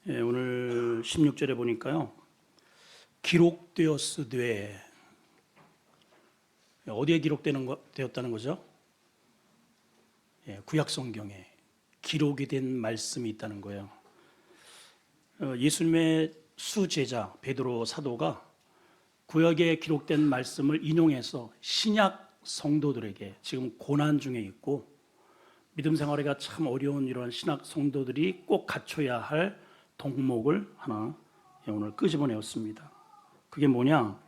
오늘 16절에 보니까요, 기록되었으되, 어디에 되었다는 거죠? 구약 성경에 기록이 된 말씀이 있다는 거예요. 예수님의 수제자 베드로 사도가 구약에 기록된 말씀을 인용해서 신약 성도들에게 지금 고난 중에 있고 믿음 생활이가 참 어려운 이러한 신약 성도들이 꼭 갖춰야 할 덕목을 하나 오늘 끄집어내었습니다. 그게 뭐냐?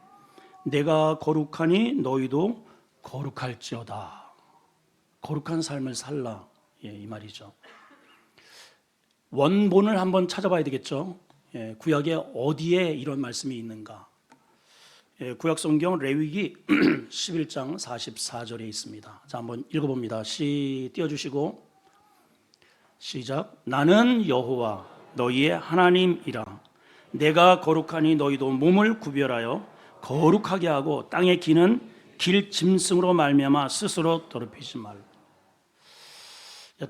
내가 거룩하니 너희도 거룩할지어다. 거룩한 삶을 살라, 이 말이죠. 원본을 한번 찾아봐야 되겠죠. 구약에 어디에 이런 말씀이 있는가? 구약 성경 레위기 11장 44절에 있습니다. 자, 한번 읽어봅니다. 띄워주시고 시작. 나는 여호와 너희의 하나님이라. 내가 거룩하니 너희도 몸을 구별하여 거룩하게 하고 땅에 기는 길 짐승으로 말미암아 스스로 더럽히지 말라.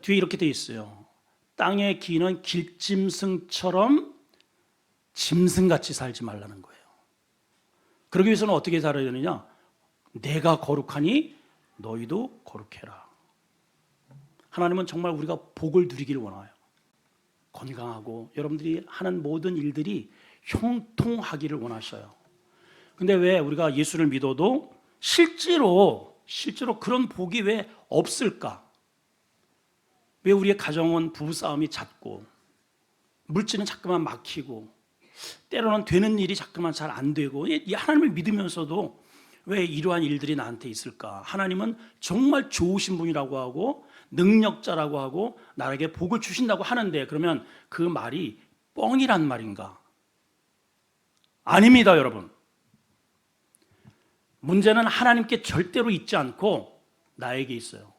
뒤에 이렇게 돼 있어요. 땅에 기는 길짐승처럼 짐승같이 살지 말라는 거예요. 그러기 위해서는 어떻게 살아야 되느냐? 내가 거룩하니 너희도 거룩해라. 하나님은 정말 우리가 복을 누리기를 원해요. 건강하고 여러분들이 하는 모든 일들이 형통하기를 원하셔요. 근데 왜 우리가 예수를 믿어도 실제로 그런 복이 왜 없을까? 왜 우리의 가정은 부부싸움이 잦고 물질은 자꾸만 막히고 때로는 되는 일이 자꾸만 잘 안 되고, 하나님을 믿으면서도 왜 이러한 일들이 나한테 있을까? 하나님은 정말 좋으신 분이라고 하고 능력자라고 하고 나에게 복을 주신다고 하는데, 그러면 그 말이 뻥이란 말인가? 아닙니다, 여러분. 문제는 하나님께 절대로 있지 않고 나에게 있어요.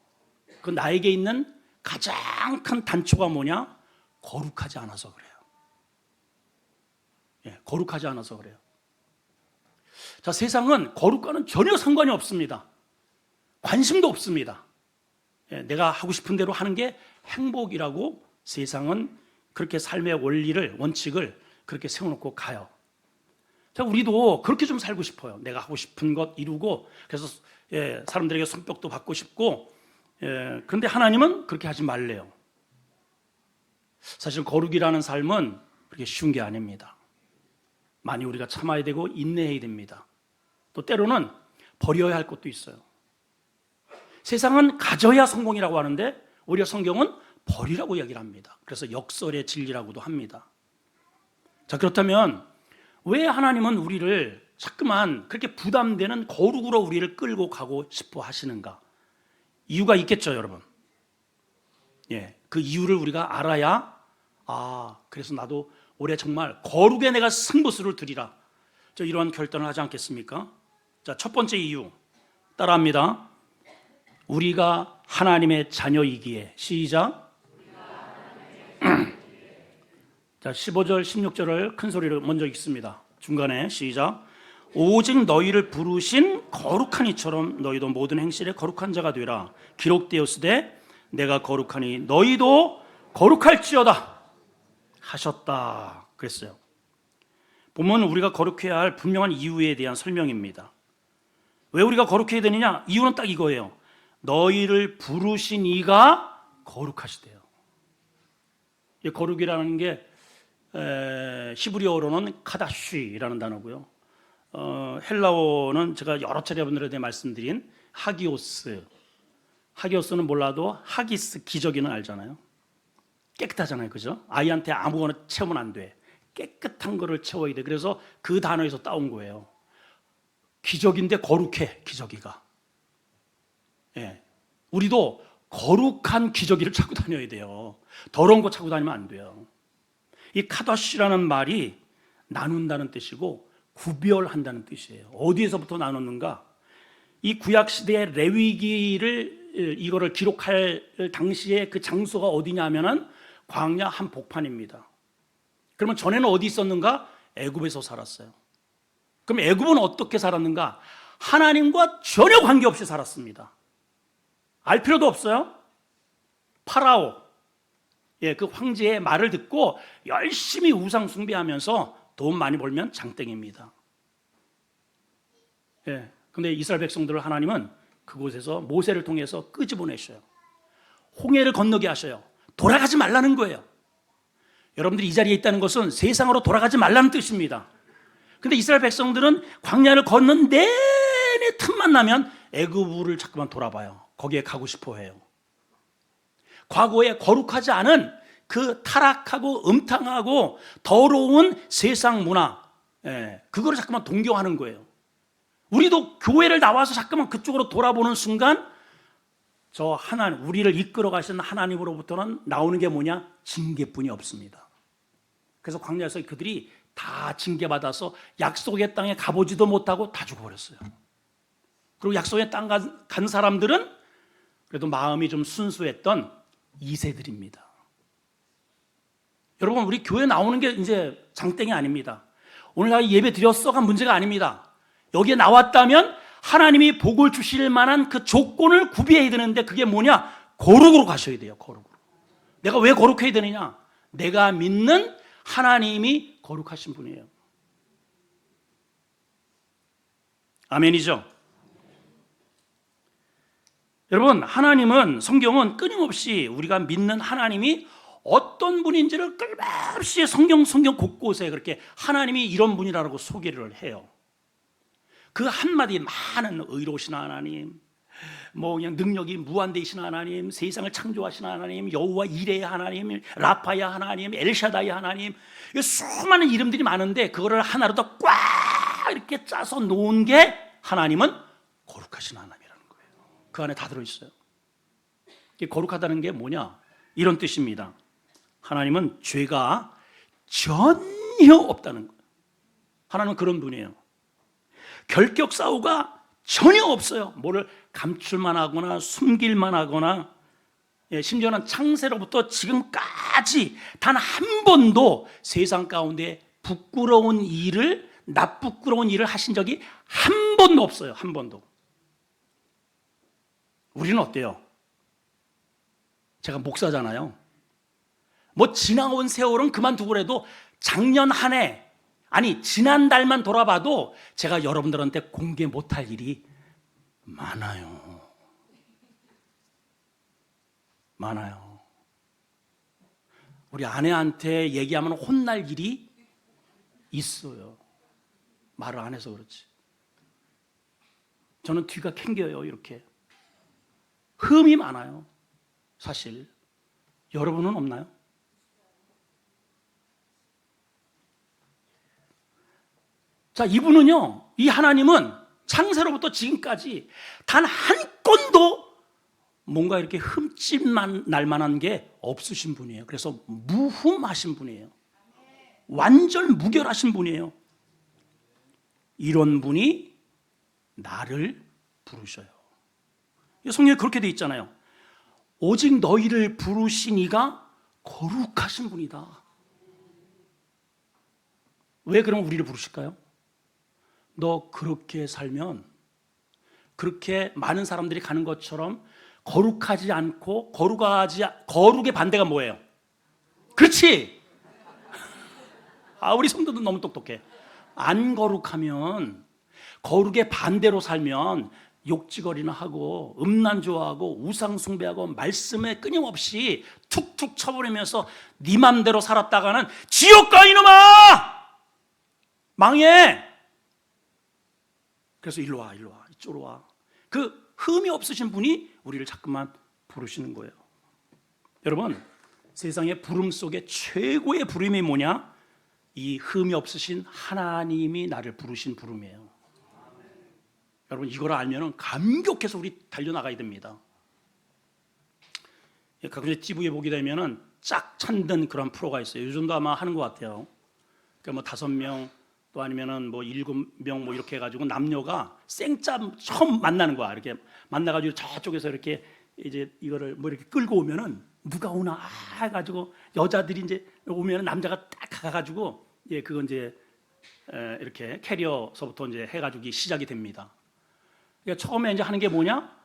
그 나에게 있는 가장 큰 단초가 뭐냐? 거룩하지 않아서 그래요. 거룩하지 않아서 그래요. 자, 세상은 거룩과는 전혀 상관이 없습니다. 관심도 없습니다. 내가 하고 싶은 대로 하는 게 행복이라고 세상은 그렇게 삶의 원칙을 그렇게 세워놓고 가요. 자, 우리도 그렇게 좀 살고 싶어요. 내가 하고 싶은 것 이루고, 그래서 사람들에게 손뼉도 받고 싶고, 그런데 하나님은 그렇게 하지 말래요. 사실 거룩이라는 삶은 그렇게 쉬운 게 아닙니다. 많이 우리가 참아야 되고 인내해야 됩니다. 또 때로는 버려야 할 것도 있어요. 세상은 가져야 성공이라고 하는데 오히려 성경은 버리라고 이야기를 합니다. 그래서 역설의 진리라고도 합니다. 자, 그렇다면 왜 하나님은 우리를 자꾸만 그렇게 부담되는 거룩으로 우리를 끌고 가고 싶어 하시는가? 이유가 있겠죠, 여러분. 그 이유를 우리가 알아야, 그래서 나도 올해 정말 거룩에 내가 승부수를 두리라, 이러한 결단을 하지 않겠습니까? 자, 첫 번째 이유 따라합니다. 우리가 하나님의 자녀이기에. 시작. 자, 15절 16절을 큰 소리로 먼저 읽습니다. 중간에 시작. 오직 너희를 부르신 거룩한 이처럼 너희도 모든 행실에 거룩한 자가 되라. 기록되었으되 내가 거룩하니 너희도 거룩할지어다 하셨다 그랬어요. 보면 우리가 거룩해야 할 분명한 이유에 대한 설명입니다. 왜 우리가 거룩해야 되느냐? 이유는 딱 이거예요. 너희를 부르신 이가 거룩하시대요. 이 거룩이라는 게 히브리어로는 카다쉬라는 단어고요. 헬라어는 제가 여러 차례 여러분들에게 말씀드린 하기오스. 하기오스는 몰라도 하기스 기저귀는 알잖아요. 깨끗하잖아요, 그죠? 아이한테 아무거나 채우면 안 돼. 깨끗한 거를 채워야 돼. 그래서 그 단어에서 따온 거예요. 기저귀인데 거룩해, 기저귀가. 우리도 거룩한 기저귀를 차고 다녀야 돼요. 더러운 거 차고 다니면 안 돼요. 이 카다시라는 말이 나눈다는 뜻이고 구별한다는 뜻이에요. 어디에서부터 나눴는가? 이 구약 시대의 레위기를 이거를 기록할 당시에 그 장소가 어디냐 하면은 광야 한복판입니다. 그러면 전에는 어디 있었는가? 애굽에서 살았어요. 그럼 애굽은 어떻게 살았는가? 하나님과 전혀 관계없이 살았습니다. 알 필요도 없어요. 파라오, 그 황제의 말을 듣고 열심히 우상 숭배하면서 돈 많이 벌면 장땡입니다. 근데 이스라엘 백성들을 하나님은 그곳에서 모세를 통해서 끄집어내셔요. 홍해를 건너게 하셔요. 돌아가지 말라는 거예요. 여러분들이 이 자리에 있다는 것은 세상으로 돌아가지 말라는 뜻입니다. 근데 이스라엘 백성들은 광야를 걷는 내내 틈만 나면 애굽을 자꾸만 돌아봐요. 거기에 가고 싶어 해요. 과거에 거룩하지 않은 그 타락하고 음탕하고 더러운 세상 문화, 그거를 자꾸만 동경하는 거예요. 우리도 교회를 나와서 자꾸만 그쪽으로 돌아보는 순간 저 하나님, 우리를 이끌어 가시는 하나님으로부터는 나오는 게 뭐냐? 징계뿐이 없습니다. 그래서 광야에서 그들이 다 징계받아서 약속의 땅에 가보지도 못하고 다 죽어버렸어요. 그리고 약속의 땅 간 사람들은 그래도 마음이 좀 순수했던 2세들입니다. 여러분, 우리 교회 나오는 게 이제 장땡이 아닙니다. 오늘 나 예배 드렸어가 문제가 아닙니다. 여기에 나왔다면 하나님이 복을 주실 만한 그 조건을 구비해야 되는데 그게 뭐냐? 거룩으로 가셔야 돼요. 거룩으로. 내가 왜 거룩해야 되느냐? 내가 믿는 하나님이 거룩하신 분이에요. 아멘이죠? 여러분, 하나님은, 성경은 끊임없이 우리가 믿는 하나님이 어떤 분인지를 끊임없이 성경 곳곳에 그렇게 하나님이 이런 분이라고 소개를 해요. 그 한마디에 많은 의로우신 하나님, 뭐 그냥 능력이 무한대이신 하나님, 세상을 창조하신 하나님, 여호와 이레의 하나님, 라파야 하나님, 엘샤다이 하나님, 수많은 이름들이 많은데 그거를 하나로 더 꽉 이렇게 짜서 놓은 게 하나님은 거룩하신 하나님이라는 거예요. 그 안에 다 들어있어요. 거룩하다는 게 뭐냐? 이런 뜻입니다. 하나님은 죄가 전혀 없다는 거예요. 하나님은 그런 분이에요. 결격사유가 전혀 없어요. 뭐를 감출만 하거나 숨길만 하거나, 심지어는 창세로부터 지금까지 단 한 번도 세상 가운데 부끄러운 일을, 나쁘끄러운 일을 하신 적이 한 번도 없어요. 한 번도. 우리는 어때요? 제가 목사잖아요. 뭐 지나온 세월은 그만두고라도 작년 한 해, 아니 지난달만 돌아봐도 제가 여러분들한테 공개 못할 일이 많아요. 많아요. 우리 아내한테 얘기하면 혼날 일이 있어요. 말을 안 해서 그렇지. 저는 뒤가 캥겨요. 이렇게 흠이 많아요. 사실 여러분은 없나요? 자, 이분은요, 이 하나님은 창세로부터 지금까지 단 한 건도 뭔가 이렇게 흠집만 날 만한 게 없으신 분이에요. 그래서 무흠하신 분이에요. 완전 무결하신 분이에요. 이런 분이 나를 부르셔요. 성경에 그렇게 돼 있잖아요. 오직 너희를 부르신 이가 거룩하신 분이다. 왜 그럼 우리를 부르실까요? 너 그렇게 살면, 그렇게 많은 사람들이 가는 것처럼 거룩하지 않고, 거룩의 반대가 뭐예요? 그렇지! 우리 성도들 너무 똑똑해. 안 거룩하면, 거룩의 반대로 살면 욕지거리나 하고 음란 좋아하고 우상 숭배하고 말씀에 끊임없이 툭툭 쳐버리면서 네 맘대로 살았다가는 지옥 가 이놈아! 망해! 그래서 일로 와, 이쪽으로 와. 그 흠이 없으신 분이 우리를 자꾸만 부르시는 거예요. 여러분, 세상의 부름 속에 최고의 부름이 뭐냐? 이 흠이 없으신 하나님이 나를 부르신 부름이에요. 여러분, 이걸 알면 감격해서 우리 달려나가야 됩니다. 가끔씩 TV에 보게 되면 짝 찾는 그런 프로가 있어요. 요즘도 아마 하는 것 같아요. 그러니까 뭐 5명 또 아니면은 뭐 7명 뭐 이렇게 해가지고 남녀가 생짜 처음 만나는 거야. 이렇게 만나가지고 저쪽에서 이렇게 이제 이거를 뭐 이렇게 끌고 오면은 누가 오나 해가지고 여자들이 이제 오면은 남자가 딱 가가지고 그건 이제 이렇게 캐리어서부터 이제 해가지고 시작이 됩니다. 그러니까 처음에 이제 하는 게 뭐냐?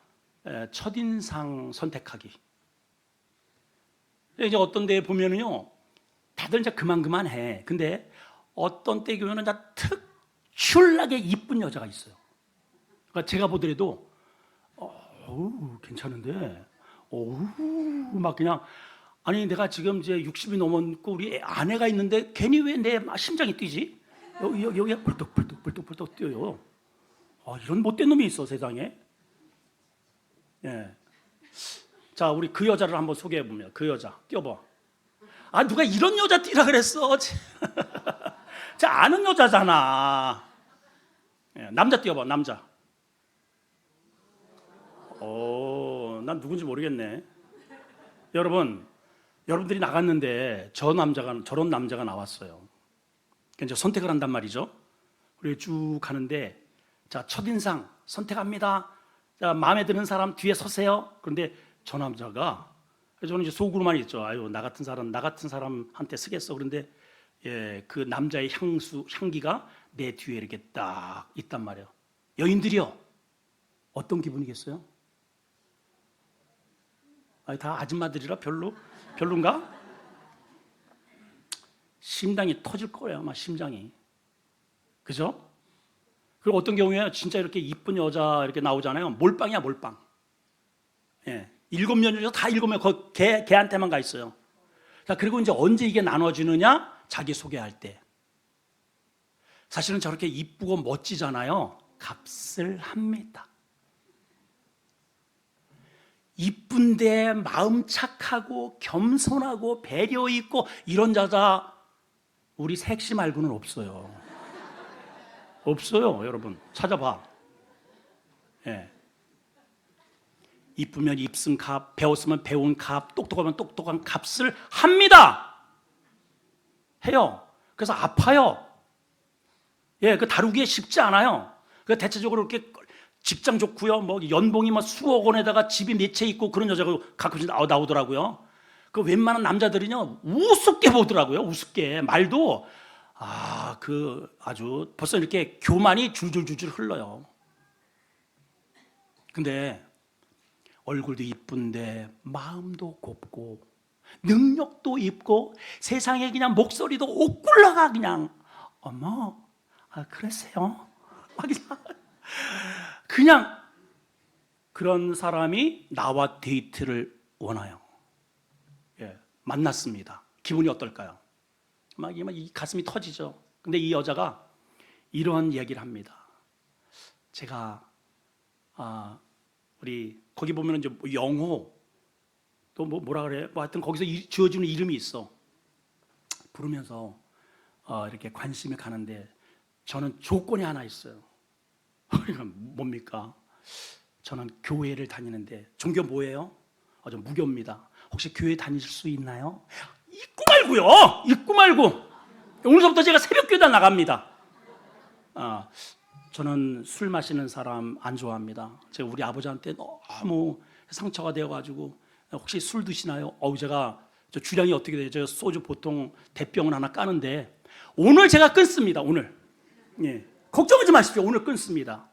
첫인상 선택하기. 이제 어떤 데 보면은요, 다들 이제 그만해. 근데 어떤 때 보면은 특출나게 이쁜 여자가 있어요. 그러니까 제가 보더라도, 괜찮은데, 막 그냥, 아니, 내가 지금 이제 60이 넘었고, 우리 아내가 있는데, 괜히 왜 내 심장이 뛰지? 여기가 벌떡벌떡 뛰어요. 이런 못된 놈이 있어, 세상에. 예. 자, 우리 그 여자를 한번 소개해 보면, 그 여자, 띄워봐. 누가 이런 여자 띄라 그랬어? 자, 아는 여자잖아. 예, 남자 띄워봐, 남자. 난 누군지 모르겠네. 여러분들이 나갔는데 저런 남자가 나왔어요. 이제 선택을 한단 말이죠. 그리고 쭉 가는데, 자, 첫인상 선택합니다. 자, 마음에 드는 사람 뒤에 서세요. 그런데 저 남자가, 저는 이제 속으로만 있죠. 아유, 나 같은 사람한테 쓰겠어. 그런데 그 남자의 향기가 내 뒤에 이렇게 딱 있단 말이에요. 여인들이요, 어떤 기분이겠어요? 다 아줌마들이라 별론가? 심장이 터질 거예요, 아마 심장이. 그죠? 그리고 어떤 경우에 진짜 이렇게 이쁜 여자 이렇게 나오잖아요. 몰빵이야, 몰빵. 예. 7명 중에서 다 7명 걔한테만 가 있어요. 자, 그리고 이제 언제 이게 나눠지느냐? 자기 소개할 때. 사실은 저렇게 이쁘고 멋지잖아요. 값을 합니다. 이쁜데 마음 착하고 겸손하고 배려 있고 이런 여자 우리 색시 말고는 없어요. 없어요, 여러분. 찾아봐. 예. 이쁘면 입순 값, 배웠으면 배운 값, 똑똑하면 똑똑한 값을 합니다. 해요. 그래서 아파요. 예, 그 다루기에 쉽지 않아요. 그 대체적으로 이렇게 직장 좋고요, 뭐 연봉이 뭐 수억 원에다가 집이 몇 채 있고 그런 여자가 가끔씩 나오더라고요. 그 웬만한 남자들은요 우습게 보더라고요. 우습게 말도 아주 벌써 이렇게 교만이 줄줄줄줄 흘러요. 근데 얼굴도 이쁜데 마음도 곱고 능력도 있고 세상에 그냥 목소리도 옥굴러가 그냥 어머 그러세요? 그냥 그런 사람이 나와 데이트를 원해요. 예, 만났습니다. 기분이 어떨까요? 막 이 가슴이 터지죠. 근데 이 여자가 이런 얘기를 합니다. 제가 우리 거기 보면 이제 영호 또 뭐라 그래? 하여튼 거기서 지어주는 이름이 있어. 부르면서 이렇게 관심이 가는데 저는 조건이 하나 있어요. 뭡니까? 저는 교회를 다니는데 종교 뭐예요? 저 무교입니다. 혹시 교회 다닐 수 있나요? 있고 말고요. 있고 말고. 오늘부터 제가 새벽교회 나갑니다. 저는 술 마시는 사람 안 좋아합니다. 제가 우리 아버지한테 너무 상처가 되어가지고 혹시 술 드시나요? 제가 저 주량이 어떻게 돼요? 제가 소주 보통 대병을 하나 까는데 오늘 제가 끊습니다. 오늘. 예. 걱정하지 마십시오. 오늘 끊습니다.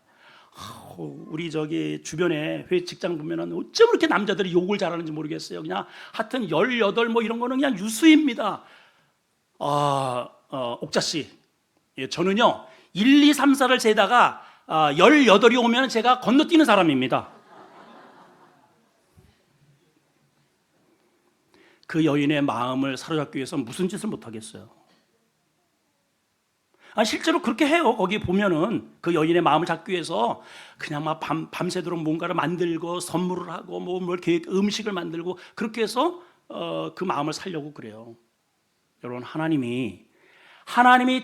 우리 저기 주변에 회사 직장 보면은 어쩜 그렇게 남자들이 욕을 잘하는지 모르겠어요. 그냥 하여튼 18 뭐 이런 거는 그냥 유수입니다. 옥자 씨, 예, 저는요 1, 2, 3, 4를 세다가 18이 오면 제가 건너뛰는 사람입니다. 그 여인의 마음을 사로잡기 위해서 무슨 짓을 못하겠어요. 실제로 그렇게 해요. 거기 보면은 그 여인의 마음을 잡기 위해서 그냥 막 밤새도록 뭔가를 만들고 선물을 하고 뭐 이렇게 음식을 만들고 그렇게 해서 그 마음을 살려고 그래요. 여러분, 하나님이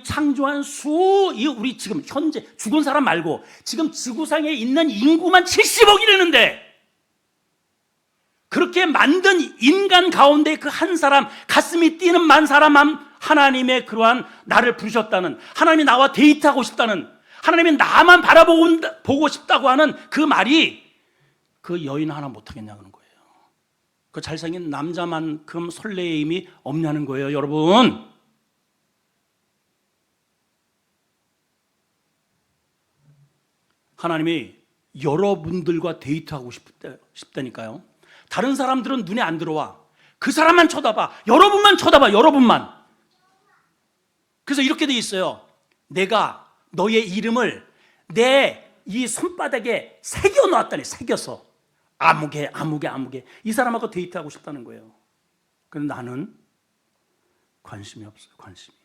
창조한 우리 지금 현재 죽은 사람 말고 지금 지구상에 있는 인구만 70억이라는데 그렇게 만든 인간 가운데 그 한 사람, 가슴이 뛰는 만 사람만 하나님의 그러한 나를 부르셨다는, 하나님이 나와 데이트하고 싶다는, 하나님이 나만 바라보고 싶다고 하는 그 말이 그 여인 하나 못하겠냐는 거예요. 그 잘생긴 남자만큼 설레임이 없냐는 거예요, 여러분. 하나님이 여러분들과 데이트하고 싶다니까요. 다른 사람들은 눈에 안 들어와. 그 사람만 쳐다봐. 여러분만 쳐다봐. 여러분만. 그래서 이렇게 돼 있어요. 내가 너의 이름을 내 이 손바닥에 새겨 놨다니. 새겨서 아무개. 이 사람하고 데이트하고 싶다는 거예요. 그런데 나는 관심이 없어요. 관심이.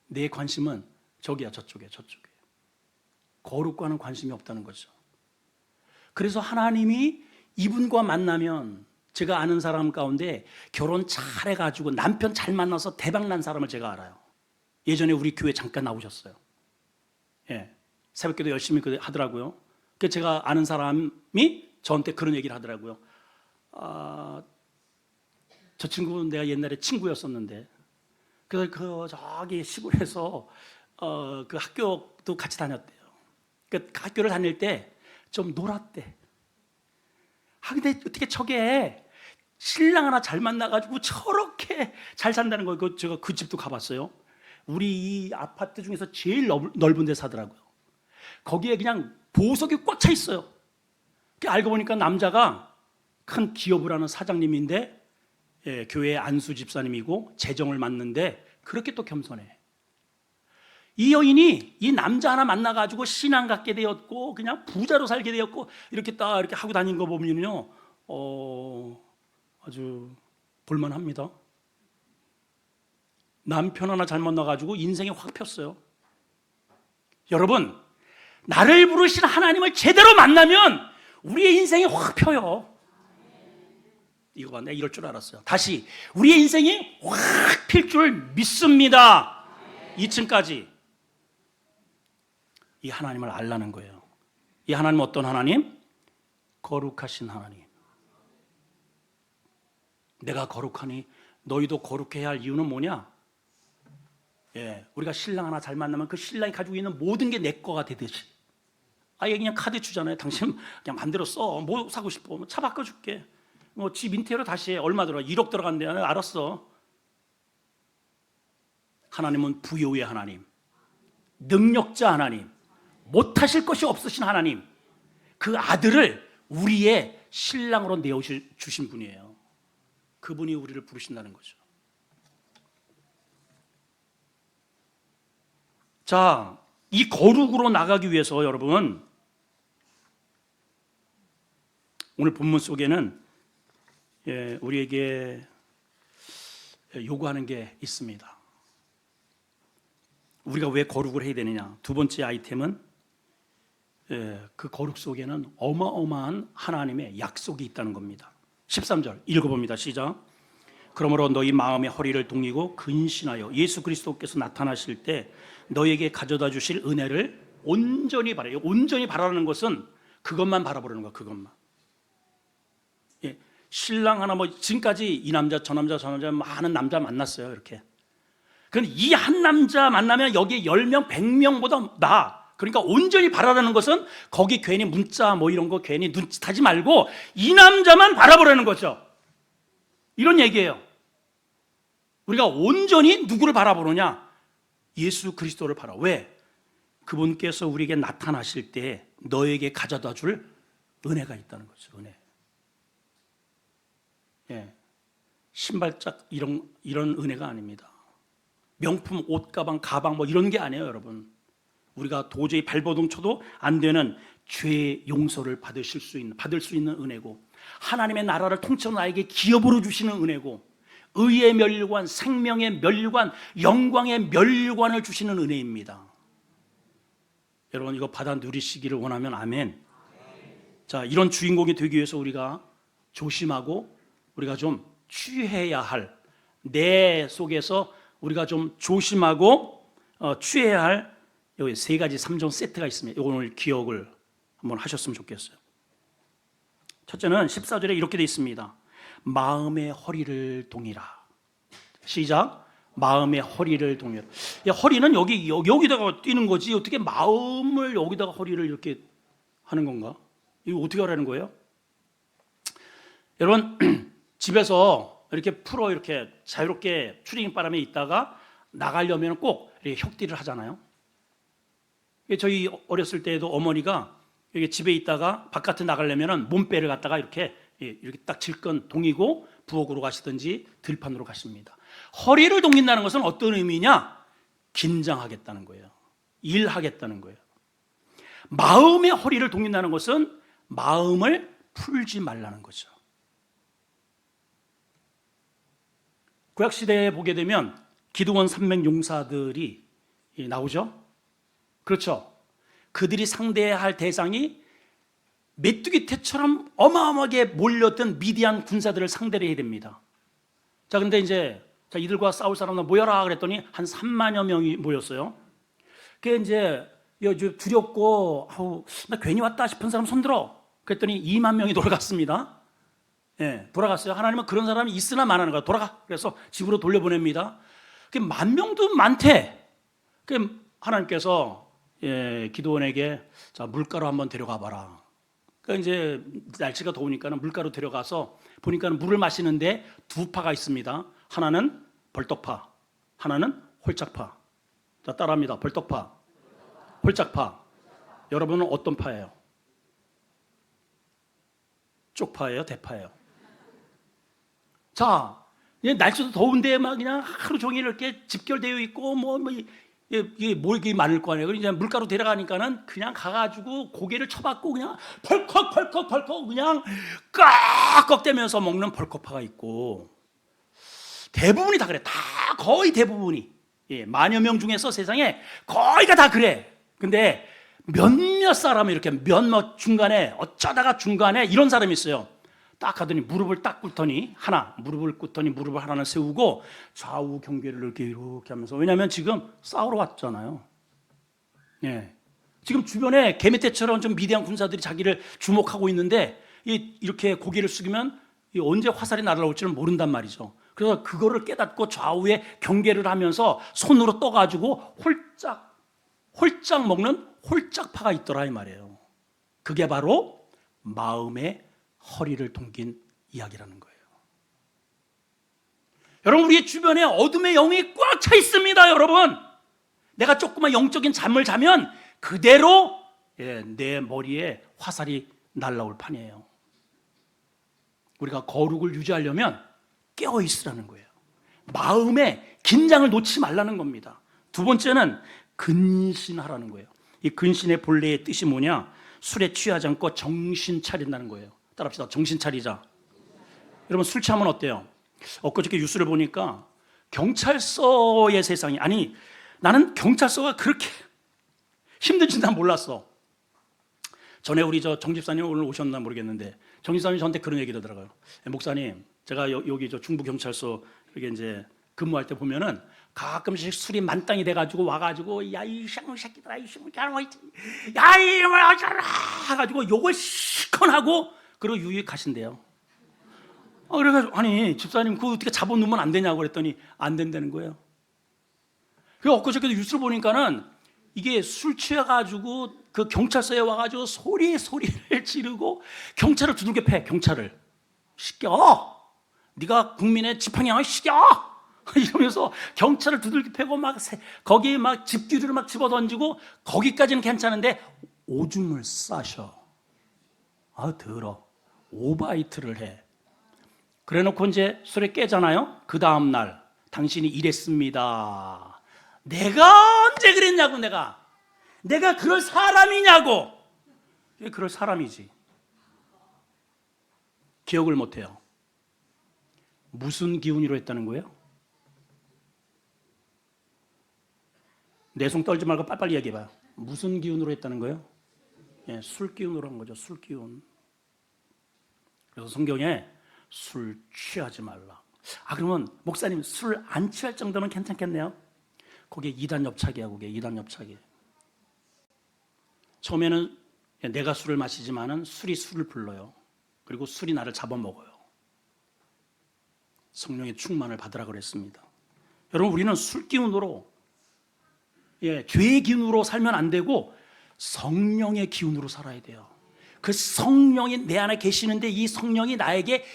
내 관심은 저기야. 저쪽에. 거룩과는 관심이 없다는 거죠. 그래서 하나님이 이분과 만나면, 제가 아는 사람 가운데 결혼 잘해가지고 남편 잘 만나서 대박난 사람을 제가 알아요. 예전에 우리 교회 잠깐 나오셨어요. 예, 새벽기도 열심히 하더라고요. 그 제가 아는 사람이 저한테 그런 얘기를 하더라고요. 저 친구는 내가 옛날에 친구였었는데, 그래서 저기 시골에서 그 학교도 같이 다녔대요. 그 학교를 다닐 때 좀 놀았대. 근데 어떻게 저게 신랑 하나 잘 만나가지고 저렇게 잘 산다는 거예요. 제가 그 집도 가봤어요. 우리 이 아파트 중에서 제일 넓은 데 사더라고요. 거기에 그냥 보석이 꽉 차 있어요. 알고 보니까 남자가 큰 기업을 하는 사장님인데, 예, 교회 안수 집사님이고 재정을 맡는데 그렇게 또 겸손해. 이 여인이 이 남자 하나 만나가지고 신앙 갖게 되었고 그냥 부자로 살게 되었고 이렇게 딱 이렇게 하고 다니는 거 보면요, 아주 볼만합니다. 남편 하나 잘 만나가지고 인생이 확 폈어요. 여러분, 나를 부르신 하나님을 제대로 만나면 우리의 인생이 확 펴요. 이거 봐, 내가 이럴 줄 알았어요. 다시, 우리의 인생이 확 필 줄 믿습니다. 2층까지. 이 하나님을 알라는 거예요. 이 하나님은 어떤 하나님? 거룩하신 하나님. 내가 거룩하니 너희도 거룩해야 할 이유는 뭐냐? 예, 우리가 신랑 하나 잘 만나면 그 신랑이 가지고 있는 모든 게 내 거가 되듯이. 아예 그냥 카드 주잖아요. 당신 그냥 마음대로 써. 뭐 사고 싶어? 차 바꿔줄게. 뭐 집 인테리어 다시 해. 얼마 들어? 1억 들어간대. 알았어. 하나님은 부여의 하나님, 능력자 하나님, 못하실 것이 없으신 하나님, 그 아들을 우리의 신랑으로 내어주신 분이에요. 그분이 우리를 부르신다는 거죠. 자, 이 거룩으로 나가기 위해서 여러분, 오늘 본문 속에는 우리에게 요구하는 게 있습니다. 우리가 왜 거룩을 해야 되느냐? 두 번째 아이템은 그 거룩 속에는 어마어마한 하나님의 약속이 있다는 겁니다. 13절 읽어봅니다. 시작. 그러므로 너희 마음의 허리를 동이고 근신하여 예수 그리스도께서 나타나실 때 너에게 가져다 주실 은혜를 온전히 바라요. 온전히 바라는 것은 그것만 바라보는 거야. 그것만. 예, 신랑 하나 뭐 지금까지 이 남자 저 남자 많은 남자 만났어요. 이렇게. 그런데 이 한 남자 만나면 여기에 10명 100명보다 나. 그러니까 온전히 바라라는 것은 거기 괜히 문자 뭐 이런 거 괜히 눈짓하지 말고 이 남자만 바라보라는 거죠. 이런 얘기예요. 우리가 온전히 누구를 바라보느냐? 예수 그리스도를 바라. 왜? 그분께서 우리에게 나타나실 때 너에게 가져다 줄 은혜가 있다는 거죠. 은혜. 예. 신발짝 이런 은혜가 아닙니다. 명품 옷 가방 뭐 이런 게 아니에요, 여러분. 우리가 도저히 발버둥 쳐도 안 되는 죄 용서를 받을 수 있는 은혜고, 하나님의 나라를 통째로 나에게 기업으로 주시는 은혜고, 의의 멸관, 생명의 멸관, 영광의 멸관을 주시는 은혜입니다. 여러분, 이거 받아 누리시기를 원하면 아멘. 자, 이런 주인공이 되기 위해서 우리가 조심하고 우리가 좀 취해야 할, 내 속에서 우리가 좀 조심하고 취해야 할 여기 3가지 3종 세트가 있습니다. 오늘 기억을 한번 하셨으면 좋겠어요. 첫째는 14절에 이렇게 되어 있습니다. 마음의 허리를 동이라. 시작. 마음의 허리를 동이라. 허리는 여기다가 뛰는 거지 어떻게 마음을 여기다가 허리를 이렇게 하는 건가? 이거 어떻게 하라는 거예요? 여러분, 집에서 이렇게 이렇게 자유롭게 추리닝바람에 있다가 나가려면 꼭 이렇게 혁디를 하잖아요. 저희 어렸을 때에도 어머니가 여기 집에 있다가 바깥에 나가려면 몸빼를 갖다가 이렇게 이렇게 딱 질건 동이고 부엌으로 가시든지 들판으로 가십니다. 허리를 동긴다는 것은 어떤 의미냐? 긴장하겠다는 거예요. 일하겠다는 거예요. 마음의 허리를 동긴다는 것은 마음을 풀지 말라는 거죠. 구약시대에 보게 되면 기드온 300용사들이 나오죠. 그렇죠. 그들이 상대해야 할 대상이 메뚜기 떼처럼 어마어마하게 몰렸던 미디안 군사들을 상대를 해야 됩니다. 자, 근데 이제 이들과 싸울 사람들 모여라 그랬더니 한 3만여 명이 모였어요. 그게 이제 두렵고 나 괜히 왔다 싶은 사람 손들어. 그랬더니 2만 명이 돌아갔습니다. 예, 돌아갔어요. 하나님은 그런 사람이 있으나 마나는 거야. 돌아가. 그래서 집으로 돌려보냅니다. 그 10,000명도 많대. 그 하나님께서 기드온에게 자, 물가로 한번 데려가 봐라. 그러니까 이제 날씨가 더우니까 물가로 데려가서 보니까 물을 마시는데 두 파가 있습니다. 하나는 벌떡파, 하나는 홀짝파. 자, 따라합니다. 벌떡파, 홀짝파. 여러분은 어떤 파예요? 쪽파예요, 대파예요? 자, 날씨도 더운데 막 그냥 하루 종일 이렇게 집결되어 있고 이게 이게 많을 거 아니에요. 이제 물가로 데려가니까는 그냥 가가지고 고개를 쳐박고 그냥 벌컥 그냥 꺽꺽대면서 먹는 벌컥파가 있고, 대부분이 다 그래. 다 거의 대부분이, 만여 명 중에서 세상에 거의가 다 그래. 근데 몇몇 사람이 이렇게 몇몇 중간에 어쩌다가 중간에 이런 사람이 있어요. 딱 가더니 무릎을 딱 꿇더니 무릎을 꿇더니 무릎을 하나는 세우고 좌우 경계를 이렇게 하면서, 왜냐하면 지금 싸우러 왔잖아요. 지금 주변에 개미떼처럼 좀 미대한 군사들이 자기를 주목하고 있는데 이렇게 고개를 숙이면 언제 화살이 날아올지는 모른단 말이죠. 그래서 그거를 깨닫고 좌우에 경계를 하면서 손으로 떠가지고 홀짝 먹는 홀짝파가 있더라 이 말이에요. 그게 바로 마음의 허리를 동긴 이야기라는 거예요. 여러분, 우리 주변에 어둠의 영이 꽉 차 있습니다. 여러분, 내가 조금만 영적인 잠을 자면 그대로 내 머리에 화살이 날라올 판이에요. 우리가 거룩을 유지하려면 깨어 있으라는 거예요. 마음의 긴장을 놓지 말라는 겁니다. 두 번째는 근신하라는 거예요. 이 근신의 본래의 뜻이 뭐냐? 술에 취하지 않고 정신 차린다는 거예요. 따라합시다. 정신 차리자. 여러분, 술 취하면 어때요? 엊그저께 뉴스를 보니까 경찰서의 세상이, 아니 나는 경찰서가 그렇게 힘든지 난 몰랐어. 전에 우리 정 집사님 오늘 오셨나 모르겠는데 정 집사님 저한테 그런 얘기를 하더라고요. 목사님, 제가 여기 중부경찰서 여기 이제 근무할 때 보면은 가끔씩 술이 만땅이 돼가지고 와가지고 야 이 새끼들아 이 야이놈을 어쩌라 해가지고 욕을 시큰하고 그리고 유익하신대요. 그래가지고 아니 집사님 그거 어떻게 잡아놓으면 안 되냐고 그랬더니 안 된다는 거예요. 그래서 엊그저께도 뉴스를 보니까는 이게 술 취해가지고 그 경찰서에 와가지고 소리를 지르고 경찰을 두들겨 패. 경찰을 시켜. 네가 국민의 지팡이야 시켜. 이러면서 경찰을 두들겨 패고 막 거기에 막 집기류를 막 집어던지고, 거기까지는 괜찮은데 오줌을 싸셔. 더러. 오바이트를 해. 그래놓고 이제 술에 깨잖아요. 그 다음날 당신이 이랬습니다. 내가 언제 그랬냐고. 내가 그럴 사람이냐고. 그럴 사람이지. 기억을 못해요. 무슨 기운으로 했다는 거예요? 내숭 떨지 말고 빨리빨리 얘기해봐요. 무슨 기운으로 했다는 거예요? 술 기운으로 한 거죠. 술 기운. 그래서 성경에 술 취하지 말라. 그러면 목사님 술 안 취할 정도면 괜찮겠네요. 그게 이단협착이야. 그게 이단협착이에요. 처음에는 내가 술을 마시지만은 술이 술을 불러요. 그리고 술이 나를 잡아먹어요. 성령의 충만을 받으라 그랬습니다. 여러분, 우리는 술 기운으로 죄의 기운으로 살면 안 되고 성령의 기운으로 살아야 돼요. 그 성령이 내 안에 계시는데 이 성령이 나에게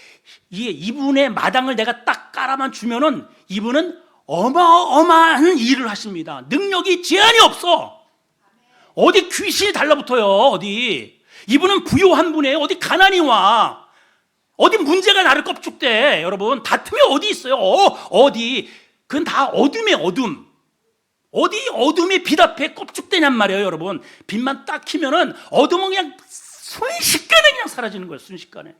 이분의 마당을 내가 딱 깔아만 주면은 이분은 어마어마한 일을 하십니다. 능력이 제한이 없어. 어디 귀신이 달라붙어요. 어디. 이분은 부요한 분이에요. 어디 가난이 와. 어디 문제가 나를 껍죽대. 여러분, 다툼이 어디 있어요? 어디? 그건 다 어둠이에요, 어둠. 어디 어둠이 빛 앞에 껍죽대냔 말이에요, 여러분. 빛만 딱 켜면은 어둠은 그냥 순식간에 그냥 사라지는 거예요, 순식간에.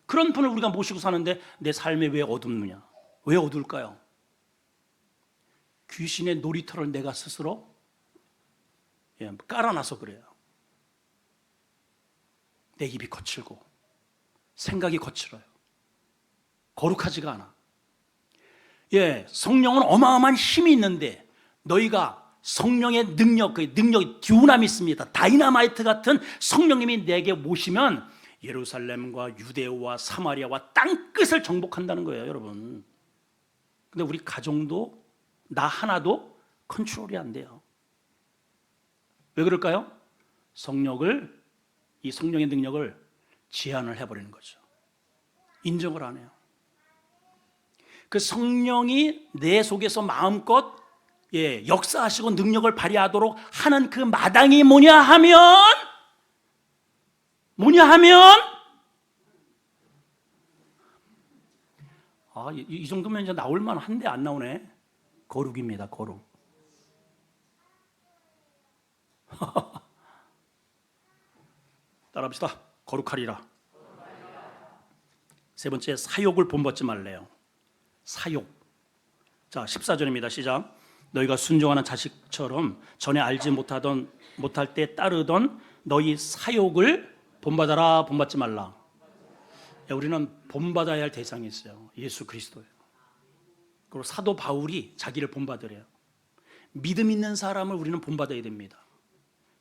그런 분을 우리가 모시고 사는데 내 삶에 왜 어둡느냐? 왜 어두울까요? 귀신의 놀이터를 내가 스스로 깔아놔서 그래요. 내 입이 거칠고 생각이 거칠어요. 거룩하지가 않아. 성령은 어마어마한 힘이 있는데 너희가 성령의 능력이 듀나미 있습니다. 다이나마이트 같은 성령님이 내게 모시면 예루살렘과 유대와 사마리아와 땅끝을 정복한다는 거예요, 여러분. 근데 우리 가정도 나 하나도 컨트롤이 안 돼요. 왜 그럴까요? 이 성령의 능력을 제한을 해버리는 거죠. 인정을 안 해요. 그 성령이 내 속에서 마음껏 역사하시고 능력을 발휘하도록 하는 그 마당이 뭐냐 하면 이 정도면 이제 나올 만한데 안 나오네. 거룩입니다. 거룩. 따라합시다. 거룩하리라. 세 번째, 사욕을 본받지 말래요. 사욕. 자, 14절입니다. 시작. 너희가 순종하는 자식처럼 전에 알지 못할 때 따르던 너희 사욕을 본받아라. 본받지 말라. 우리는 본받아야 할 대상이 있어요. 예수 그리스도예요. 그리고 사도 바울이 자기를 본받으래요. 믿음 있는 사람을 우리는 본받아야 됩니다.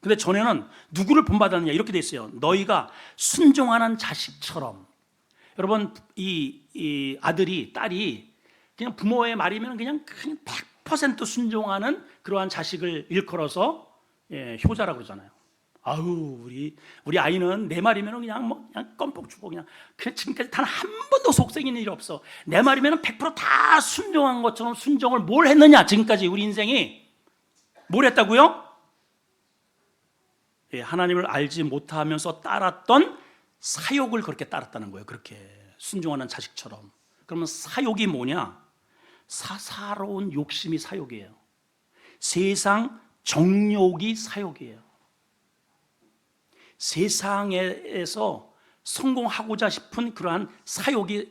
근데 전에는 누구를 본받았느냐 이렇게 돼 있어요. 너희가 순종하는 자식처럼. 여러분, 이 아들이 딸이 그냥 부모의 말이면 그냥 100% 순종하는 그러한 자식을 일컬어서 효자라고 그러잖아요. 아우, 우리 아이는 내 말이면 그냥 껌뻑 주고 그냥 지금까지 단 한 번도 속썩이는 일이 없어. 내 말이면 100%다 순종한 것처럼 순종을 뭘 했느냐? 지금까지 우리 인생이 뭘 했다고요? 하나님을 알지 못하면서 따랐던 사욕을 그렇게 따랐다는 거예요. 그렇게 순종하는 자식처럼. 그러면 사욕이 뭐냐? 사사로운 욕심이 사욕이에요. 세상 정욕이 사욕이에요. 세상에서 성공하고자 싶은 그러한 사욕이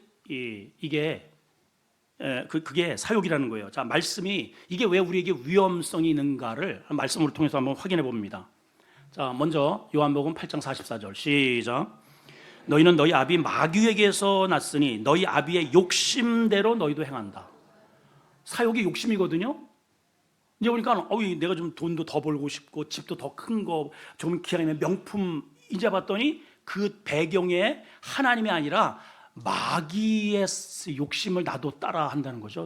그게 사욕이라는 거예요. 자, 말씀이 이게 왜 우리에게 위험성이 있는가를 말씀을 통해서 한번 확인해 봅니다. 자, 먼저 요한복음 8장 44절 시작. 너희는 너희 아비 마귀에게서 났으니 너희 아비의 욕심대로 너희도 행한다. 사욕이 욕심이거든요. 이제 보니까 내가 좀 돈도 더 벌고 싶고 집도 더 큰 거 좀 기왕이면 명품 이제 봤더니 그 배경에 하나님이 아니라 마귀의 욕심을 나도 따라 한다는 거죠.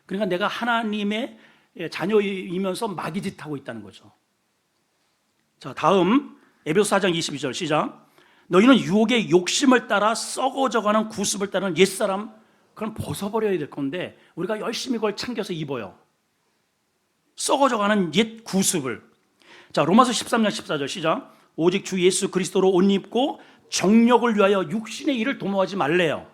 그러니까 내가 하나님의 자녀이면서 마귀 짓하고 있다는 거죠. 자, 다음 에베소 4장 22절 시작. 너희는 유혹의 욕심을 따라 썩어져가는 구습을 따르는 옛사람 그건 벗어버려야 될 건데 우리가 열심히 그걸 챙겨서 입어요. 썩어져가는 옛 구습을. 자, 로마서 13장 14절 시작. 오직 주 예수 그리스도로 옷 입고 정력을 위하여 육신의 일을 도모하지 말래요.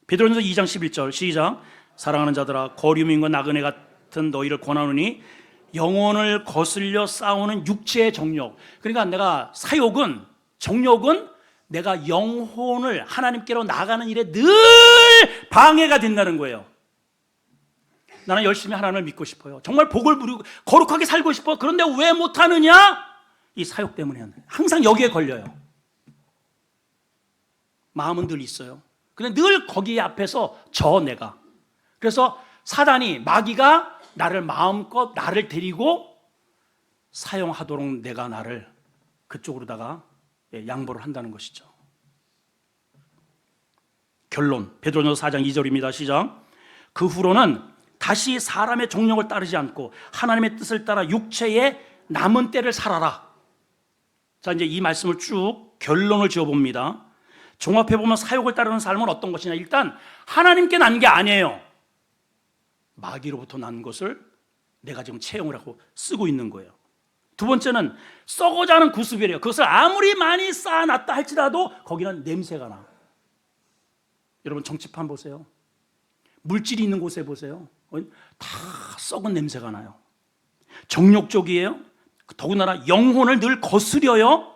베드로전서 2장 11절 시작. 사랑하는 자들아 거류민과 나그네 같은 너희를 권하노니 영혼을 거슬려 싸우는 육체의 정욕. 그러니까 내가 정욕은 내가 영혼을 하나님께로 나가는 일에 늘 방해가 된다는 거예요. 나는 열심히 하나님을 믿고 싶어요. 정말 복을 누리고 거룩하게 살고 싶어. 그런데 왜 못하느냐? 이 사욕 때문에 항상 여기에 걸려요. 마음은 늘 있어요. 근데 늘 거기 앞에서 내가. 그래서 사단이 마귀가 마음껏 나를 데리고 사용하도록 내가 나를 그쪽으로다가 양보를 한다는 것이죠. 결론 베드로전서 4장 2절입니다. 시작. 그 후로는 다시 사람의 정욕을 따르지 않고 하나님의 뜻을 따라 육체의 남은 때를 살아라. 자, 이제 이 말씀을 쭉 결론을 지어봅니다. 종합해보면 사욕을 따르는 삶은 어떤 것이냐. 일단 하나님께 난 게 아니에요. 마귀로부터 난 것을 내가 지금 채용을 하고 쓰고 있는 거예요. 두 번째는 썩어져 가는 구습이래요. 그것을 아무리 많이 쌓아놨다 할지라도 거기는 냄새가 나. 여러분 정치판 보세요. 물질이 있는 곳에 보세요. 다 썩은 냄새가 나요. 정욕적이에요. 더군다나 영혼을 늘 거스려요.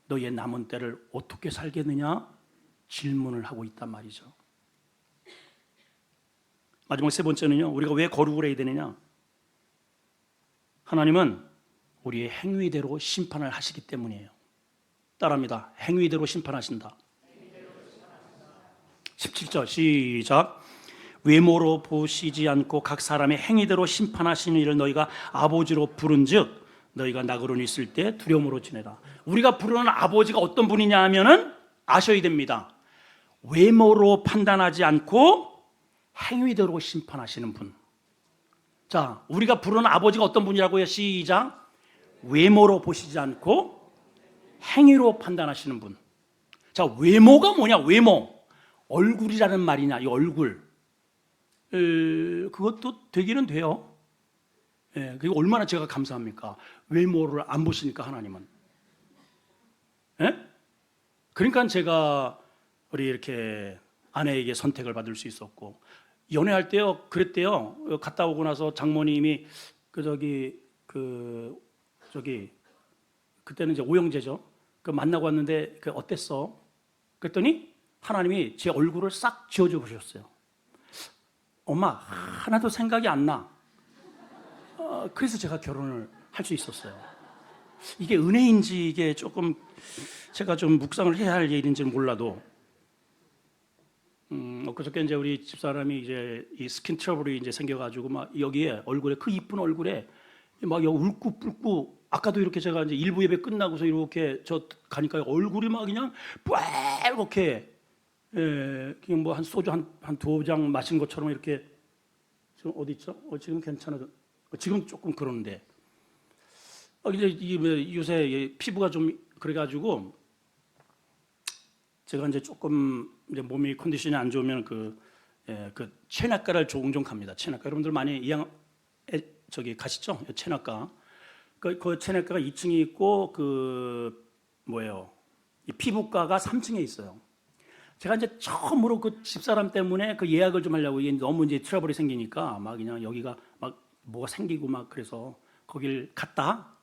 너의 남은 때를 어떻게 살겠느냐 질문을 하고 있단 말이죠. 마지막 세 번째는요, 우리가 왜 거룩을 해야 되느냐? 하나님은 우리의 행위대로 심판을 하시기 때문이에요. 따라합니다. 행위대로 심판하신다. 17절 시작. 외모로 보시지 않고 각 사람의 행위대로 심판하시는 이를 너희가 아버지로 부른즉 너희가 나그론이 있을 때 두려움으로 지내라. 우리가 부르는 아버지가 어떤 분이냐 하면은 아셔야 됩니다. 외모로 판단하지 않고 행위대로 심판하시는 분. 자, 우리가 부르는 아버지가 어떤 분이라고요? 시작. 외모로 보시지 않고 행위로 판단하시는 분. 자, 외모가 뭐냐? 외모. 얼굴이라는 말이냐? 이 얼굴. 그것도 되기는 돼요. 예, 그리고 얼마나 제가 감사합니까? 외모를 안 보시니까 하나님은. 예? 그러니까 제가 우리 이렇게 아내에게 선택을 받을 수 있었고, 연애할 때요, 그랬대요. 갔다 오고 나서 장모님이 그때는 이제 오영재죠. 그 만나고 왔는데 그 어땠어? 그랬더니 하나님이 제 얼굴을 싹 지워줘 보셨어요. 엄마 하나도 생각이 안 나. 그래서 제가 결혼을 할 수 있었어요. 이게 은혜인지 이게 조금 제가 좀 묵상을 해야 할 일인지는 몰라도, 엊그저께 이제 우리 집사람이 이제 이 스킨 트러블이 이제 생겨가지고 막 여기에 얼굴에 그 이쁜 얼굴에 막 여기 울고 뿔고, 아까도 이렇게 제가 이제 일부 예배 끝나고서 이렇게 저 가니까 얼굴이 막 그냥 빨갛게, 그냥 뭐 한 소주 한 두 잔 마신 것처럼 이렇게. 지금 어디 있죠? 지금 괜찮아. 지금 조금 그러는데. 이제 요새 피부가 좀 그래가지고 제가 이제 조금 이제 몸이 컨디션이 안 좋으면 그 체내과를 종종 갑니다. 체내과 여러분들 많이 저기 가시죠? 체내과. 그 체내과가 2층에 있고 이 피부과가 3층에 있어요. 제가 이제 처음으로 그 집사람 때문에 그 예약을 좀 하려고, 이게 너무 이제 트러블이 생기니까 막 그냥 여기가 막 뭐가 생기고 막 그래서 거길 갔다.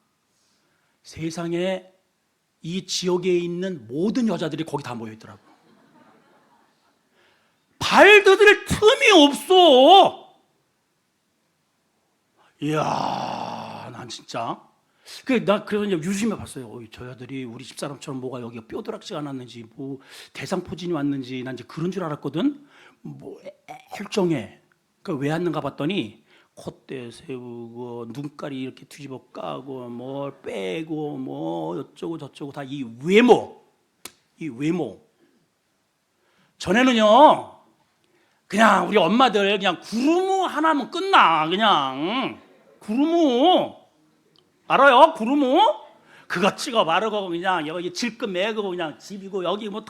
세상에 이 지역에 있는 모든 여자들이 거기 다 모여 있더라고. 발 디딜 틈이 없어. 이야, 난 진짜. 그래서 이제 유심히 봤어요. 저 여자들이 우리 집사람처럼 뭐가 여기 뼈드락지가 났는지, 뭐 대상포진이 왔는지, 난 이제 그런 줄 알았거든. 뭐 일정해. 왜 왔는가 봤더니 콧대 세우고 눈깔이 이렇게 뒤집어 까고 뭐 빼고 뭐 어쩌고 저쩌고 다 이 외모. 전에는요, 그냥 우리 엄마들 그냥 구루무 하나면 끝나. 그냥 구루무 알아요? 구루무? 그거 찍어 바르고 그냥 여기 질끈 매고 그냥 집이고 여기 뭐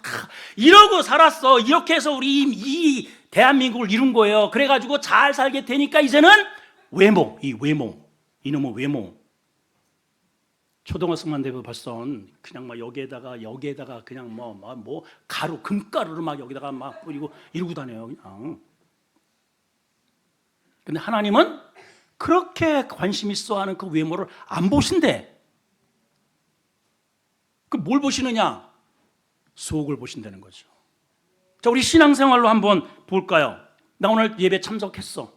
이러고 살았어. 이렇게 해서 우리 이 대한민국을 이룬 거예요. 그래가지고 잘 살게 되니까 이제는 외모, 이놈의 외모. 초등학생만 되고 벌써 그냥 막 여기에다가 그냥 뭐 가루, 금가루를 막 여기다가 막 뿌리고 이러고 다녀요, 그냥. 근데 하나님은 그렇게 관심 있어 하는 그 외모를 안 보신대. 그 뭘 보시느냐? 속을 보신다는 거죠. 자, 우리 신앙생활로 한번 볼까요? 나 오늘 예배 참석했어.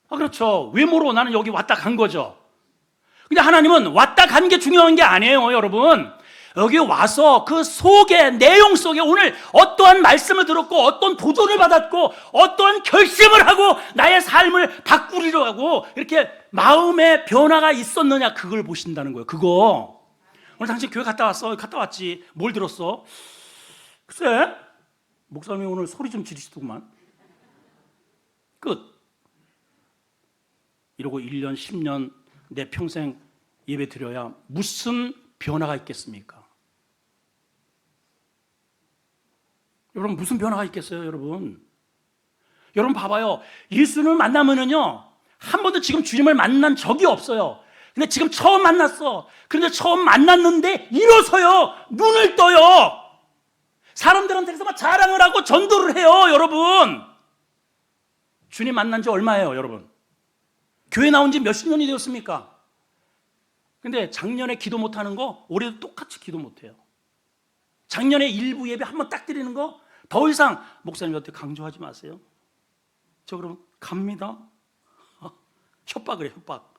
그렇죠. 외모로 나는 여기 왔다 간 거죠. 근데 하나님은 왔다 간 게 중요한 게 아니에요, 여러분. 여기 와서 그 속에, 내용 속에 오늘 어떠한 말씀을 들었고, 어떤 도전을 받았고, 어떠한 결심을 하고 나의 삶을 바꾸리려 하고 이렇게 마음의 변화가 있었느냐, 그걸 보신다는 거예요. 그거. 오늘 당신 교회 갔다 왔어? 갔다 왔지. 뭘 들었어? 글쎄, 목사님이 오늘 소리 좀 지르시더구만. 끝. 이러고 1년, 10년 내 평생 예배 드려야 무슨 변화가 있겠습니까? 여러분, 무슨 변화가 있겠어요, 여러분? 여러분 봐봐요. 예수를 만나면은요, 한 번도 지금 주님을 만난 적이 없어요. 근데 지금 처음 만났어. 그런데 처음 만났는데 일어서요, 눈을 떠요. 사람들한테서 막 자랑을 하고 전도를 해요, 여러분. 주님 만난 지 얼마예요, 여러분? 교회 나온 지 몇십 년이 되었습니까? 근데 작년에 기도 못하는 거 올해도 똑같이 기도 못해요. 작년에 일부 예배 한 번 딱 드리는 거 더 이상 목사님한테 강조하지 마세요. 저 그럼 갑니다. 협박을 해요, 협박.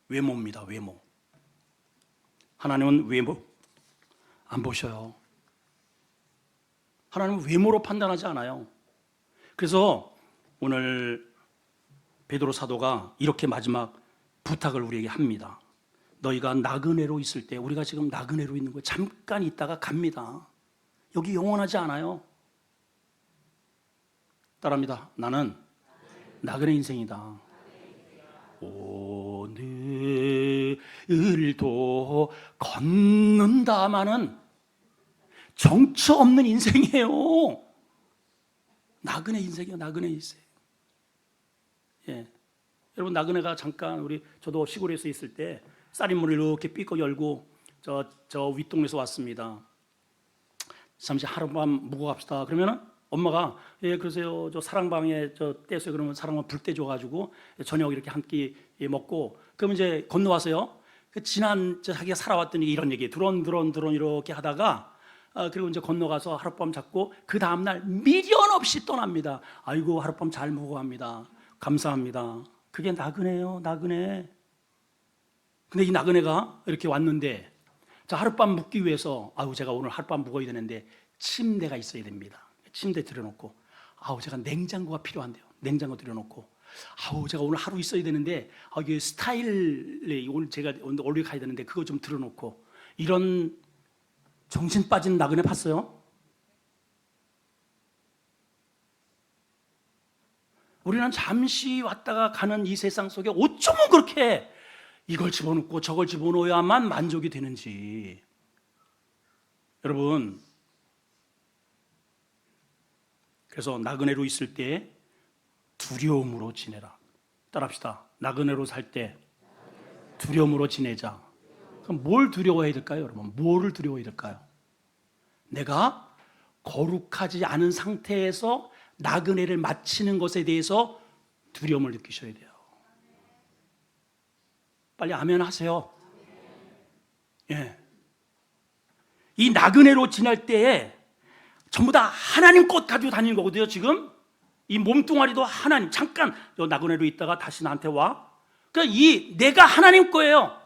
외모입니다, 외모. 하나님은 외모 안 보셔요. 하나님은 외모로 판단하지 않아요. 그래서 오늘 베드로 사도가 이렇게 마지막 부탁을 우리에게 합니다. 너희가 나그네로 있을 때, 우리가 지금 나그네로 있는 거예요. 잠깐 있다가 갑니다. 여기 영원하지 않아요. 따라합니다. 나는 나그네 인생이다. 오늘도 걷는다마는 정처 없는 인생이에요. 나그네 인생이요, 나그네 인생. 예. 여러분, 나그네가 잠깐 저도 시골에서 있을 때 쌀인물을 이렇게 삐고 열고 저 윗동네에서 왔습니다. 잠시 하룻밤 묵고 갑시다. 그러면은 엄마가 예 그러세요. 저 사랑방에 떼세요. 그러면 사랑방 불 떼줘가지고 저녁 이렇게 한 끼 먹고 그러면 이제 건너와서요. 그 지난 자기가 살아왔더니 이런 얘기 드론 이렇게 하다가 그리고 이제 건너가서 하룻밤 잡고 그 다음 날 미련 없이 떠납니다. 아이고 하룻밤 잘 묵고 갑니다. 감사합니다. 그게 나그네요, 나그네. 근데 이 나그네가 이렇게 왔는데 자 하룻밤 묵기 위해서 제가 오늘 하룻밤 묵어야 되는데 침대가 있어야 됩니다. 침대 들여놓고 제가 냉장고가 필요한데요. 냉장고 들여놓고 제가 오늘 하루 있어야 되는데 이게 스타일에 오늘 제가 오늘 가야 되는데 그거 좀 들여놓고 이런 정신 빠진 나그네 봤어요? 우리는 잠시 왔다가 가는 이 세상 속에 어쩌면 그렇게 이걸 집어넣고 저걸 집어넣어야만 만족이 되는지. 여러분, 그래서 나그네로 있을 때 두려움으로 지내라. 따라합시다. 나그네로 살 때 두려움으로 지내자. 그럼 뭘 두려워해야 될까요, 여러분? 뭐를 두려워해야 될까요? 내가 거룩하지 않은 상태에서 나그네를 마치는 것에 대해서 두려움을 느끼셔야 돼요. 빨리 아멘 하세요. 예. 이 나그네로 지낼 때에 전부 다 하나님 것 가지고 다니는 거거든요. 지금 이 몸뚱아리도 하나님. 잠깐 나그네로 있다가 다시 나한테 와. 그러니까 내가 하나님 거예요.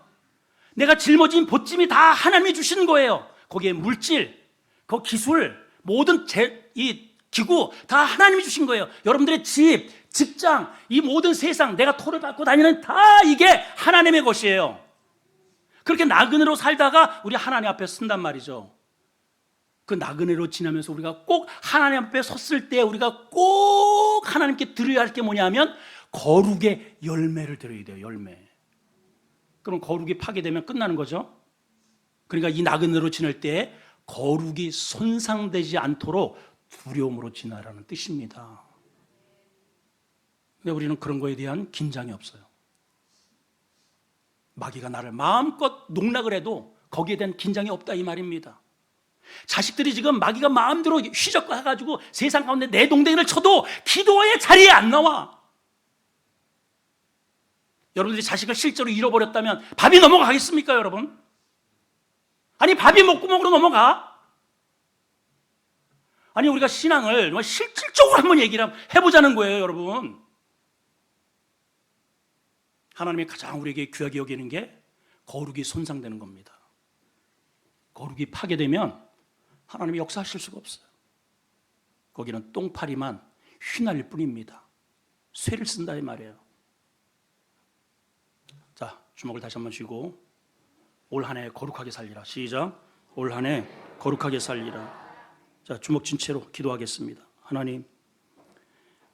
내가 짊어진 보찜이 다 하나님이 주신 거예요. 거기에 물질, 그 기술, 모든 이 기구 다 하나님이 주신 거예요. 여러분들의 집, 직장, 이 모든 세상 내가 토를 받고 다니는 다 이게 하나님의 것이에요. 그렇게 나그네로 살다가 우리 하나님 앞에 쓴단 말이죠. 그 나그네로 지나면서 우리가 꼭 하나님 앞에 섰을 때 우리가 꼭 하나님께 드려야 할 게 뭐냐면 거룩의 열매를 드려야 돼요. 열매. 그럼 거룩이 파괴되면 끝나는 거죠. 그러니까 이 나그네로 지낼 때 거룩이 손상되지 않도록 두려움으로 지나라는 뜻입니다. 근데 우리는 그런 거에 대한 긴장이 없어요. 마귀가 나를 마음껏 농락을 해도 거기에 대한 긴장이 없다 이 말입니다. 자식들이 지금 마귀가 마음대로 휘젓고 해가지고 세상 가운데 내 동댕이를 쳐도 기도의 자리에 안 나와. 여러분들이 자식을 실제로 잃어버렸다면 밥이 넘어가겠습니까, 여러분? 아니 밥이 목구멍으로 넘어가? 아니 우리가 신앙을 실질적으로 한번 얘기를 해보자는 거예요, 여러분. 하나님이 가장 우리에게 귀하게 여기는 게 거룩이 손상되는 겁니다. 거룩이 파괴되면 하나님이 역사하실 수가 없어요. 거기는 똥파리만 휘날릴 뿐입니다. 쇠를 쓴다 이 말이에요. 자, 주먹을 다시 한번 쥐고 올 한 해 거룩하게 살리라. 시작. 올 한 해 거룩하게 살리라. 자, 주먹 쥔 채로 기도하겠습니다. 하나님,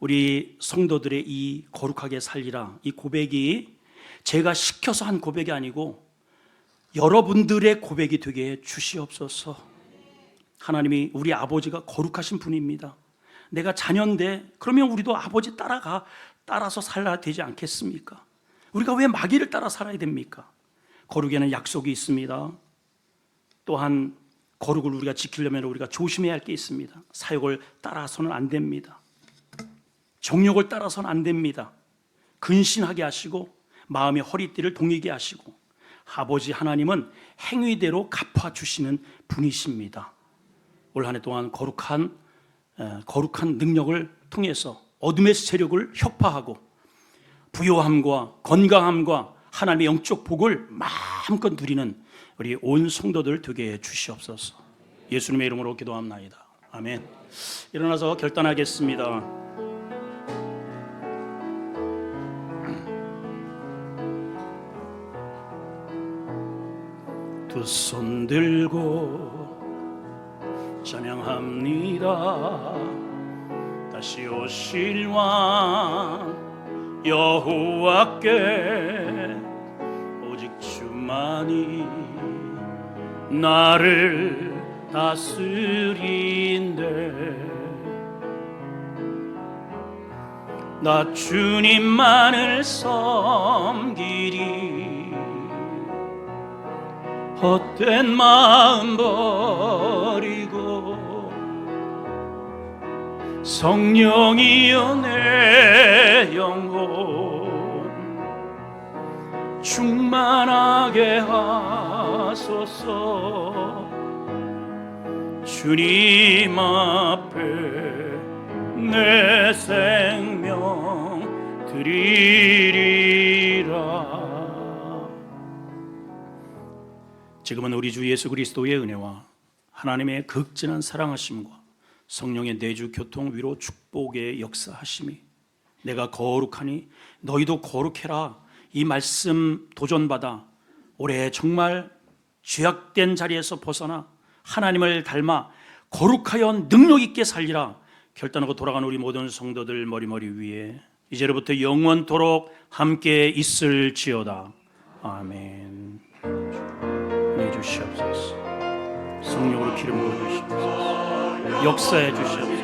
우리 성도들의 이 거룩하게 살리라 이 고백이 제가 시켜서 한 고백이 아니고 여러분들의 고백이 되게 해 주시옵소서. 하나님이 우리 아버지가 거룩하신 분입니다. 내가 자녀인데 그러면 우리도 아버지 따라서 살아야 되지 않겠습니까? 우리가 왜 마귀를 따라 살아야 됩니까? 거룩에는 약속이 있습니다. 또한 거룩을 우리가 지키려면 우리가 조심해야 할 게 있습니다. 사욕을 따라서는 안 됩니다. 정욕을 따라서는 안 됩니다. 근신하게 하시고 마음의 허리띠를 동이게 하시고 아버지 하나님은 행위대로 갚아주시는 분이십니다. 올 한 해 동안 거룩한 능력을 통해서 어둠의 세력을 혁파하고 부요함과 건강함과 하나님의 영적 복을 마음껏 누리는 우리 온 성도들 되게 해 주시옵소서. 예수님의 이름으로 기도합나이다. 아멘. 일어나서 결단하겠습니다. 두 손 들고 찬양합니다. 다시 오실 왕 여호와께 오직 주만이 나를 다스린대. 나 주님만을 섬기리. 헛된 마음 버리고 성령이여 내 영혼 충만하게 하소서. 주님 앞에 내 생명 드리리라. 지금은 우리 주 예수 그리스도의 은혜와 하나님의 극진한 사랑하심과 성령의 내주 교통 위로 축복의 역사하심이 내가 거룩하니 너희도 거룩해라 이 말씀 도전받아 올해 정말 죄악된 자리에서 벗어나 하나님을 닮아 거룩하여 능력 있게 살리라 결단하고 돌아간 우리 모든 성도들 머리머리 위에 이제로부터 영원토록 함께 있을지어다. 아멘. 주시옵소서. 성령으로 기름 부어 주시옵소서. 역사해 주시옵소서.